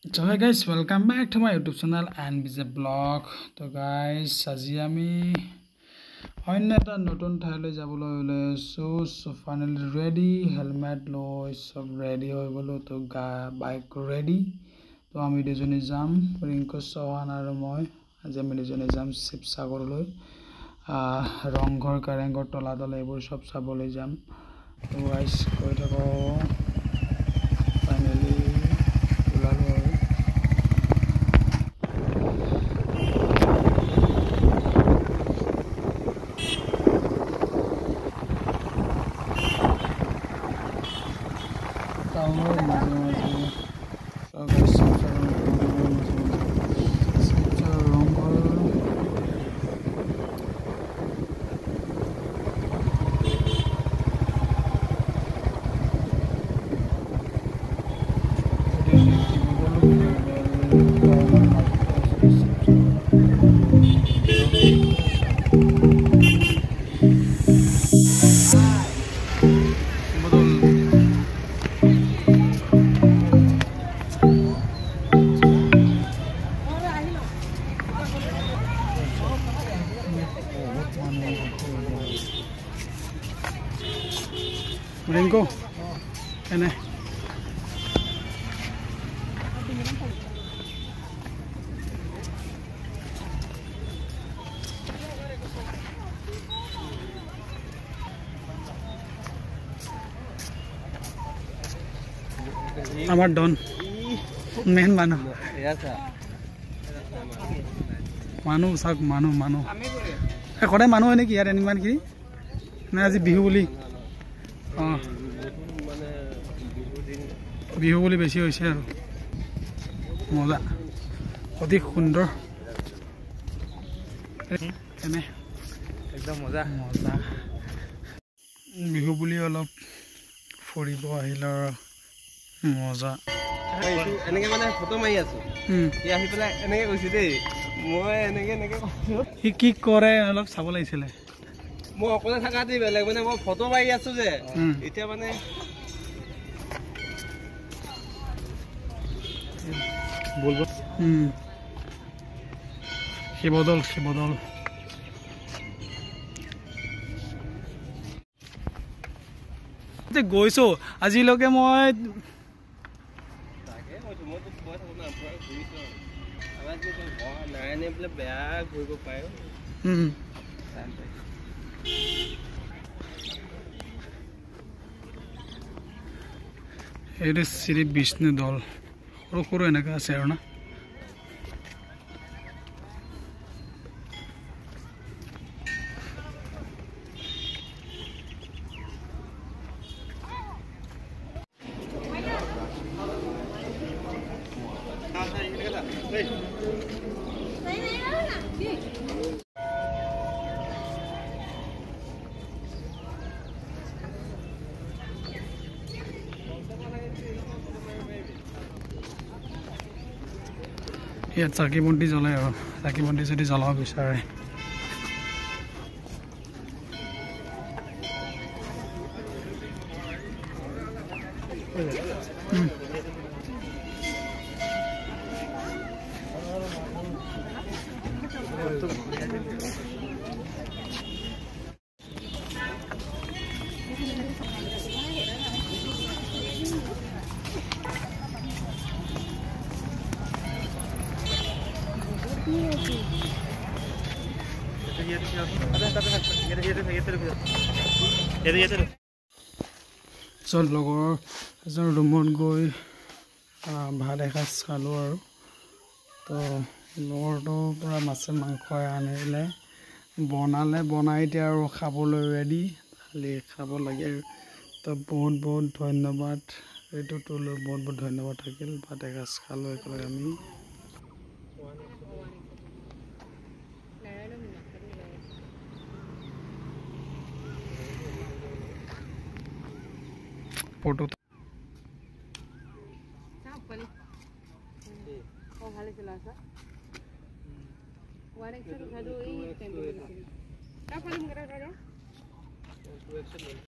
So hi guys, welcome back to my YouTube channel and with a blog. So guys, আজি আমি অন্য এটা নতুন ঠাইলৈ যাবলৈ ওলাইছো। So finally ready, helmet লৈ সব ready হৈ গলো। তো বাইক ready। তো আমি দুজনে যাম, ৰিংকু চৌহান আৰু মই। আজি আমি দুজনে যাম শিৱসাগৰলৈ। ৰংঘৰ, কাৰেংঘৰ, তলাতল এইবোৰ সব চাবলৈ যাম। তো গাইস কৈ থাকো। ফাইনালি ওলালো আৰু টাউনৰ মাজে মাজে ৰংঘৰ ৰিংকু এনে আমার ডন মেন মানুহ মানুহ চাওক মানুহ সদায় মানুহ হয় নেকি ইয়াত ইমানখিনি নে আজি বিহু বুলি বিহু বুলি বেছি হৈছে আৰু মজা অতি সুন্দৰ এনে একদম মজা বিহু বুলি অলপ ফুৰিব আহিলে মজা এনেকে মানে ফটো মাৰি আছো আহি পেলাই এনেকে কৈছো দেই মই এনেকে সি কি কৰে অলপ চাব লাগিছিলে মই অকলে থাকাতেই বেলেগ মানে মই ফটো মাৰি আছো যে এতিয়া মানে বলবো শিৱদৌল গৈছো আজিলৈকে মই বেয়া ঘূৰিব পাৰে এইটো শ্ৰী বিষ্ণু দল সৰু সৰু এনেকা আছে আৰু না ইয়াত চাকি বন্তি জ্বলাই আৰু চাকি বন্তি যদি জ্বলাব বিচাৰে লগৰ এজন ৰুমত গৈ ভাত এসাঁজ খালোঁ আৰু তো লগৰটো পূৰা মাছে মাংস আনিলে বনাই এতিয়া আৰু খাবলৈ ৰেডি খালি খাব লাগে তো বহুত ধন্যবাদ এইটোতো বহুত ধন্যবাদ থাকিল ভাত এসাঁজ খালোঁ একেলগে আমি ফটো ভালে চলা আছে ওয়ান এক্সেল উঠালো এই টেম্পো